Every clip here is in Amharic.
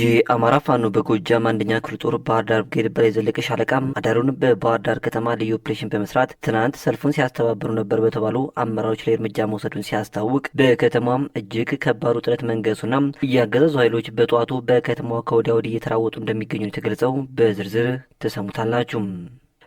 የአማራ ፋኖ በጎጃም አንደኛ ክፍለ ጦር ባህር ዳር ብርጌድ በላይ ዘለቀ ሻለቃ አዳሩን በባህር ዳር ከተማ ልዩ ኦፕሬሽን በመስራት ትናንት ሰልፉን ሲያስተባብሩ ነበር በተባሉ አመራሮች ላይ እርምጃ መውሰዱን ሲያስታውቅ በከተማም እጅግ ከባድ ውጥረት መንገሱና እያገዛዙ ኃይሎች በጠዋቱ በከተማዋ ከወዲያ ወዲህ እየተራወጡ እንደሚገኙ የተገለጸው በዝርዝር ተሰሙታላችሁ።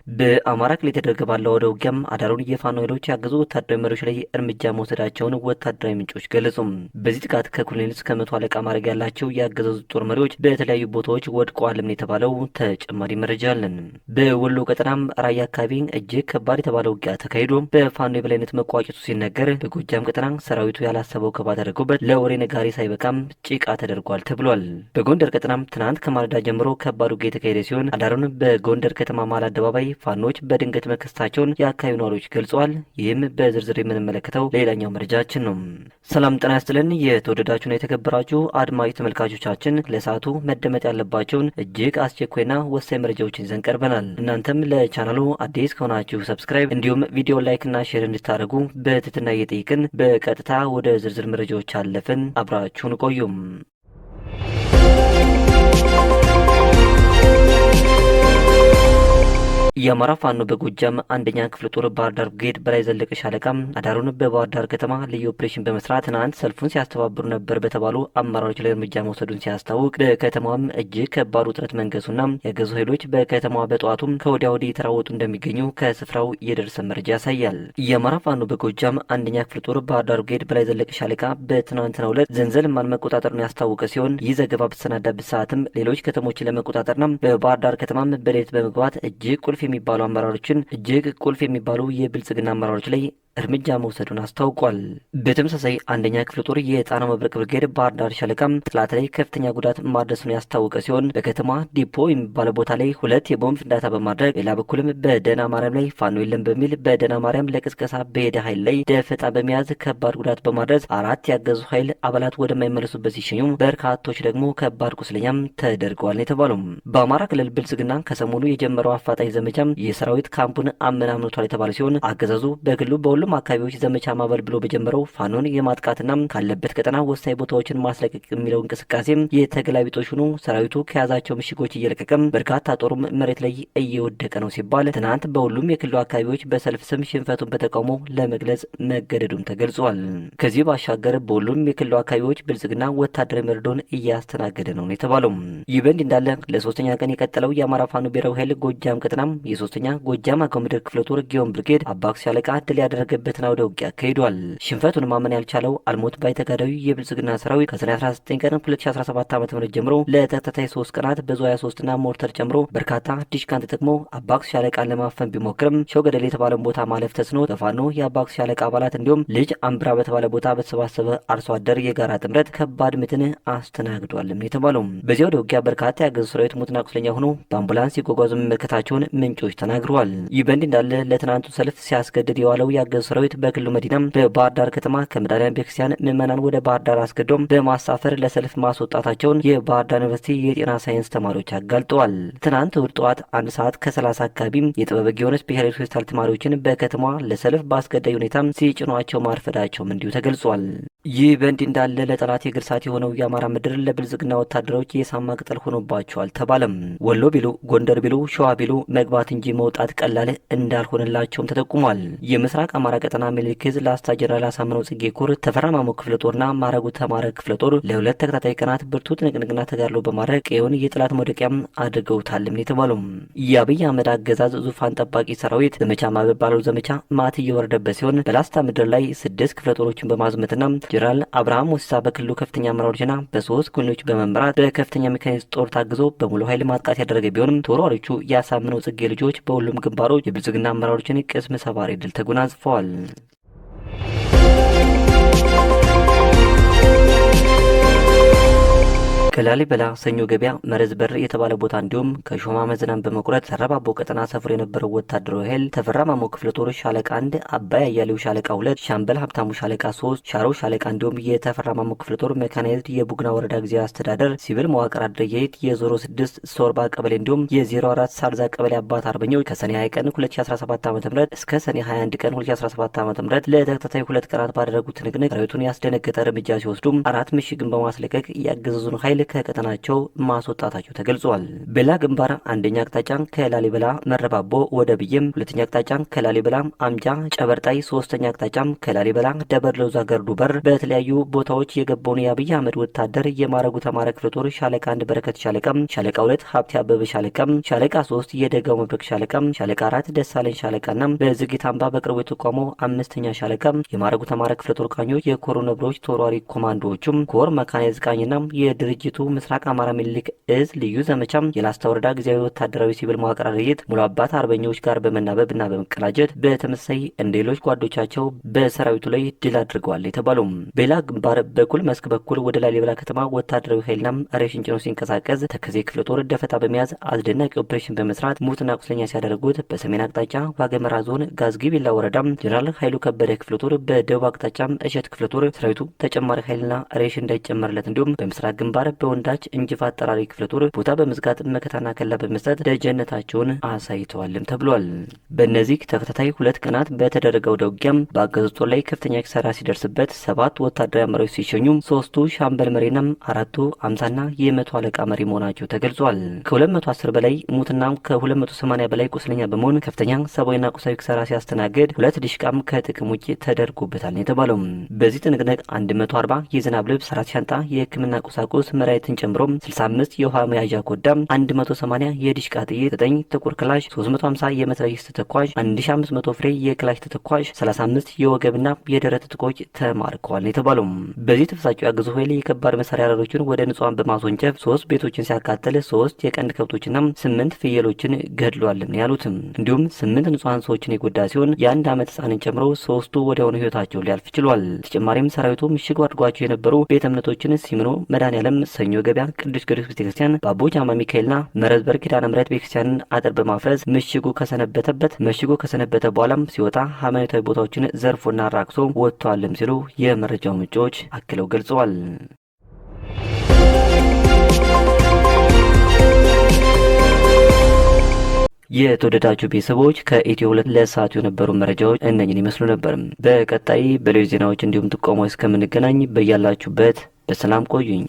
በአማራ ክልል የተደረገ ባለው ወደ ውጊያም አዳሩን የፋኖ ኃይሎች ያገዙ ወታደራዊ መሪዎች ላይ እርምጃ መውሰዳቸውን ወታደራዊ ምንጮች ገለጹ። በዚህ ጥቃት ከኮሎኔል እስከ መቶ አለቃ ማዕረግ ያላቸው ያገዛዙ ጦር መሪዎች በተለያዩ ቦታዎች ወድቀዋልም የተባለው ተጨማሪ መረጃ አለን። በወሎ ቀጠናም ራያ አካባቢ እጅግ ከባድ የተባለ ውጊያ ተካሂዶ በፋኖ የበላይነት መቋጨቱ ሲነገር፣ በጎጃም ቀጠና ሰራዊቱ ያላሰበው ከባ ተደርጎበት ለወሬ ነጋሪ ሳይበቃም ጭቃ ተደርጓል ተብሏል። በጎንደር ቀጠናም ትናንት ከማለዳ ጀምሮ ከባድ ውጊያ የተካሄደ ሲሆን አዳሩን በጎንደር ከተማ መሃል አደባባይ ፋኖች በድንገት መከሰታቸውን የአካባቢው ነዋሪዎች ገልጸዋል። ይህም በዝርዝር የምንመለከተው ሌላኛው መረጃችን ነው። ሰላም ጤና ይስጥልን። የተወደዳችሁና የተከበራችሁ አድማጭ ተመልካቾቻችን ለሰዓቱ መደመጥ ያለባቸውን እጅግ አስቸኳይና ወሳኝ መረጃዎችን ይዘን ቀርበናል። እናንተም ለቻናሉ አዲስ ከሆናችሁ ሰብስክራይብ፣ እንዲሁም ቪዲዮ ላይክና ሼር እንድታደርጉ በትህትና እየጠየቅን በቀጥታ ወደ ዝርዝር መረጃዎች አለፍን። አብራችሁን ቆዩም። የአማራ ፋኖ በጎጃም አንደኛ ክፍለ ጦር ባህር ዳር ብርጌድ በላይ ዘለቀ ሻለቃ አዳሩን በባህር ዳር ከተማ ልዩ ኦፕሬሽን በመስራት ትናንት ሰልፉን ሲያስተባብሩ ነበር በተባሉ አመራሮች ላይ እርምጃ መውሰዱን ሲያስታውቅ በከተማዋም እጅግ ከባድ ውጥረት መንገሱና ያገዙ ኃይሎች በከተማዋ በጠዋቱም ከወዲያ ወዲህ የተራወጡ እንደሚገኙ ከስፍራው የደረሰ መረጃ ያሳያል። የአማራ ፋኖ በጎጃም አንደኛ ክፍለ ጦር ባህር ዳር ብርጌድ በላይ ዘለቀ ሻለቃ በትናንትናው ዕለት ዘንዘልማን መቆጣጠሩን ያስታወቀ ሲሆን ይህ ዘገባ በተሰናዳበት ሰዓትም ሌሎች ከተሞችን ለመቆጣጠርና በባህር ዳር ከተማም በሌሊት በመግባት እጅግ ቁልፍ የሚባሉ አመራሮችን እጅግ ቁልፍ የሚባሉ የብልጽግና አመራሮች ላይ እርምጃ መውሰዱን አስታውቋል። በተመሳሳይ አንደኛ ክፍለ ጦር የጣና መብረቅ ብርጌድ ባህር ዳር ሻለቃም ጥላት ላይ ከፍተኛ ጉዳት ማድረሱን ያስታወቀ ሲሆን በከተማ ዲፖ የሚባለው ቦታ ላይ 2 የቦምብ ፍንዳታ በማድረግ ሌላ በኩልም በደና ማርያም ላይ ፋኖ የለም በሚል በደና ማርያም ለቅስቀሳ በሄደ ኃይል ላይ ደፈጣ በመያዝ ከባድ ጉዳት በማድረስ 4 ያገዙ ኃይል አባላት ወደማይመለሱበት ሲሸኙ በርካቶች ደግሞ ከባድ ቁስለኛም ተደርገዋል ነው የተባለው። በአማራ ክልል ብልጽግና ከሰሞኑ የጀመረው አፋጣኝ ዘመቻም የሰራዊት ካምፑን አመናምኖቷል የተባለ ሲሆን አገዛዙ በክልሉ በሁሉም አካባቢዎች ዘመቻ ማበል ብሎ በጀመረው ፋኖን የማጥቃትና ካለበት ቀጠና ወሳኝ ቦታዎችን ማስለቀቅ የሚለው እንቅስቃሴ የተገላቢጦሽ ሆኖ ሰራዊቱ ከያዛቸው ምሽጎች እየለቀቀም በርካታ ጦሩም መሬት ላይ እየወደቀ ነው ሲባል ትናንት በሁሉም የክልሉ አካባቢዎች በሰልፍ ስም ሽንፈቱን በተቃውሞ ለመግለጽ መገደዱም ተገልጿል። ከዚህ ባሻገር በሁሉም የክልሉ አካባቢዎች ብልጽግና ወታደራዊ መርዶን እያስተናገደ ነው የተባለው። ይህ በእንዲህ እንዳለ ለሶስተኛ ቀን የቀጠለው የአማራ ፋኖ ብሔራዊ ኃይል ጎጃም ቀጠናም የሶስተኛ ጎጃም አገው ምድር ክፍለ ጦር ጊዮን ብርጌድ አባክስ ሻለቃ ድል ያደረገበትን አውደ ውጊያ አካሂዷል። ሽንፈቱን ማመን ያልቻለው አልሞት ባይ ተጋዳዩ የብልጽግና ሰራዊት ከሰኔ 19 ቀን 2017 ዓ.ም ጀምሮ ለተከታታይ 3 ቀናት በዙ 23 እና ሞርተር ጨምሮ በርካታ ዲሽቃን ተጠቅሞ አባክስ ሻለቃን ለማፈን ቢሞክርም ሸውገደል የተባለን ቦታ ማለፍ ተስኖ ተፋኖ የአባክስ ሻለቃ አባላት እንዲሁም ልጅ አምብራ በተባለ ቦታ በተሰባሰበ አርሶ አደር የጋራ ጥምረት ከባድ ምትን አስተናግዷልም የተባለው። በዚያው ወደ ውጊያ በርካታ ያገዙ ሰራዊት ሙትና ቁስለኛ ሆኖ በአምቡላንስ ሲጓጓዙ መመልከታቸውን ምንጮች ተናግረዋል። ይህ በእንዲህ እንዳለ ለትናንቱ ሰልፍ ሲያስገድድ የዋለው ያገዙ ሰራዊት በክልሉ መዲናም በባህር ዳር ከተማ ከመድኃኔዓለም ቤተክርስቲያን ምዕመናን ወደ ባህር ዳር አስገዶም በማሳፈር ለሰልፍ ማስወጣታቸውን የባህር ዳር ዩኒቨርሲቲ የጤና ሳይንስ ተማሪዎች አጋልጠዋል። ትናንት እሁድ ጠዋት 1 ሰዓት ከ30 አካባቢ የጥበበ ጊዮርጊስ ብሔራዊ ሆስፒታል ተማሪዎችን በከተማዋ ለሰልፍ በአስገዳጅ ሁኔታ ሲጭኗቸው ማርፈዳቸውም እንዲሁ ተገልጿል። ይህ በእንዲህ እንዳለ ለጠላት የእግር እሳት የሆነው የአማራ ምድር ለብልጽግና ወታደሮች የሳማ ቅጠል ሆኖባቸዋል ተባለም። ወሎ ቢሉ ጎንደር ቢሉ ሸዋ ቢሉ መግባት እንጂ መውጣት ቀላል እንዳልሆነላቸውም ተጠቁሟል። የምስራቅ አማራ ቀጠና ምኒልክ ዕዝ ላስታ ጀነራል አሳምነው ጽጌ ኮር ተፈራ ማሞ ክፍለ ጦርና ማረጉ ተማረ ክፍለ ጦር ለ2 ተከታታይ ቀናት ብርቱ ትንቅንቅና ተጋድሎ በማድረግ ቀየውን የጠላት መውደቂያም አድርገውታልም የተባለው። የአብይ አህመድ አገዛዝ ዙፋን ጠባቂ ሰራዊት ዘመቻ ማበል ባለው ዘመቻ ማት እየወረደበት ሲሆን በላስታ ምድር ላይ 6 ክፍለ ጦሮችን በማዝመትና ጀነራል አብርሃም ወሲሳ በክልሉ ከፍተኛ አመራሮችና በ3 ኮሎኔሎች በመምራት በከፍተኛ ሜካኒዝም ጦር ታግዞ በሙሉ ኃይል ማጥቃት ያደረገ ቢሆንም ተወራሪዎቹ ያሳምነው ጽጌ ልጆች በሁሉም ግንባሮች የብልጽግና አመራሮችን ቅስም ሰባሪ ድል ተጎናጽፈዋል። ከላሊበላ ሰኞ ገበያ መረዝ በር የተባለ ቦታ እንዲሁም ከሾማ መዝናን በመቁረጥ ተረባቦ ቀጠና ሰፍሮ የነበረው ወታደራዊ ኃይል ተፈራ ማሞ ክፍለ ጦር ሻለቃ 1 አባይ አያሌው ሻለቃ 2 ሻምበል ሀብታሙ ሻለቃ 3 ሻሮ ሻለቃ እንዲሁም የተፈራ ማሞ ክፍለ ጦር ሜካናይዝድ የቡግና ወረዳ ጊዜያዊ አስተዳደር ሲቪል መዋቅር አደረጃጀት የ06 ሶርባ ቀበሌ እንዲሁም የ04 ሳርዛ ቀበሌ አባት አርበኞች ከሰኔ 20 ቀን 2017 ዓ.ም እስከ ሰኔ 21 ቀን 2017 ዓ.ም ለተከታታይ 2 ቀናት ባደረጉት ትንቅንቅ ሰራዊቱን ያስደነገጠ እርምጃ ሲወስዱም 4 ምሽግን በማስለቀቅ ያገዘዙን ኃይል ከቀጠናቸው ማስወጣታቸው ተገልጿል። በሌላ ግንባር አንደኛ አቅጣጫ ከላሊበላ መረባቦ ወደ ብየም፣ ሁለተኛ አቅጣጫ ከላሊበላ አምጃ ጨበርጣይ፣ ሶስተኛ አቅጣጫ ከላሊበላ ደበር ለውዛ ገርዱ በር በተለያዩ ቦታዎች የገባውን የአብይ አህመድ ወታደር የማረጉ ተማረ ክፍለ ጦር ሻለቃ 1 በረከት ሻለቃ፣ ሻለቃ 2 ሀብቴ አበበ ሻለቃ፣ ሻለቃ 3 የደጋው መብረቅ ሻለቃ፣ ሻለቃ 4 ደሳለኝ ሻለቃና በዝግት አምባ በቅርቡ የተቋቋመው 5ኛ ሻለቃ የማረጉ ተማረ ክፍለ ጦር ቃኞች የኮሩ ነብሮች ተወርዋሪ ኮማንዶዎቹም ኮር መካናይዝድ ቃኝና የድርጅቱ ምስራቅ አማራ ሚኒሊክ እዝ ልዩ ዘመቻ የላስታ ወረዳ ጊዜያዊ ወታደራዊ ሲቪል መዋቅር አርየት ሙሉ አባት አርበኞች ጋር በመናበብና በመቀላጀት በተመሳይ እንደ ሌሎች ጓዶቻቸው በሰራዊቱ ላይ ድል አድርገዋል የተባለው። በሌላ ግንባር በኩል መስክ በኩል ወደ ላሊበላ ከተማ ወታደራዊ ኃይልና ሬሽን ጭኖ ሲንቀሳቀስ ተከዜ ክፍለ ጦር ደፈጣ በመያዝ አስደናቂ ኦፕሬሽን በመስራት ሙትና ቁስለኛ ሲያደርጉት፣ በሰሜን አቅጣጫ ዋገመራ ዞን ጋዝጊቢላ ወረዳ ጀነራል ኃይሉ ከበደ ክፍለ ጦር በደቡብ አቅጣጫ እሸት ክፍለ ጦር ሰራዊቱ ተጨማሪ ኃይልና ሬሽን እንዳይጨመርለት እንዲሁም በምስራቅ ግንባር በወንዳች እንጅፋ አጠራሪ ክፍለ ጦር ቦታ በመዝጋት መከታና ከላ በመስጠት ደጀነታቸውን አሳይተዋልም ተብሏል። በእነዚህ ተከታታይ 2 ቀናት በተደረገው ውጊያም በአገዛዙ ጦር ላይ ከፍተኛ ኪሳራ ሲደርስበት 7 ወታደራዊ አመራሮች ሲሸኙ 3ቱ ሻምበል መሪና 4ቱ 50ና የ100 አለቃ መሪ መሆናቸው ተገልጿል። ከ210 በላይ ሙትና ከ280 በላይ ቁስለኛ በመሆን ከፍተኛ ሰብአዊና ቁሳዊ ኪሳራ ሲያስተናግድ 2 ዲሽቃም ከጥቅም ውጭ ተደርጎበታል የተባለው። በዚህ ትንቅንቅ 140 የዝናብ ልብስ፣ 4 ሻንጣ የሕክምና ቁሳቁስ መራየትን ጨምሮ 65 የውሃ መያዣ ኮዳ፣ 180 የዲሽቃ ጥይት፣ 9 ጥቁር ክላሽ፣ 350 የመትረየስ ተተኳሽ፣ 1500 ፍሬ የክላሽ ተተኳሽ፣ 35 የወገብና የደረት ጥቆች ተማርከዋል የተባለው። በዚህ ተፈሳጭው ያገዙ ኃይል የከባድ መሳሪያ አረሮችን ወደ ንጹሃን በማስወንጨፍ 3 ቤቶችን ሲያቃጥል 3 የቀንድ ከብቶችና 8 ፍየሎችን ገድሏልም ያሉት። እንዲሁም 8 ንጹሃን ሰዎችን የጎዳ ሲሆን የ1 ዓመት ህጻንን ጨምሮ 3ቱ ወዲያውኑ ህይወታቸው ሊያልፍ ችሏል። ተጨማሪም ሰራዊቱ ምሽግ አድርጓቸው የነበሩ ቤተ እምነቶችን ሲምኖ መድኃኔዓለም፣ ሰኞ ገበያ፣ ቅዱስ ጊዮርጊስ ቤተክርስቲያን፣ ባቦ ጃማ ሚካኤልና መረዝበር ኪዳነ ምሕረት ቤተክርስቲያንን አጥር በማፍረስ ምሽጉ ከሰነበተ በኋላም ሲወጣ ሃይማኖታዊ ቦታዎችን ዘርፎና አራክሶ ወጥተዋልም ሲሉ የመረጃው ምንጮች አክለው ገልጸዋል። የተወደዳችሁ ቤተሰቦች ከኢትዮ 2 ለሰዓቱ የነበሩ መረጃዎች እነኝን ይመስሉ ነበር። በቀጣይ በሌሎች ዜናዎች እንዲሁም ጥቆማዎች እስከምንገናኝ በያላችሁበት በሰላም ቆዩኝ።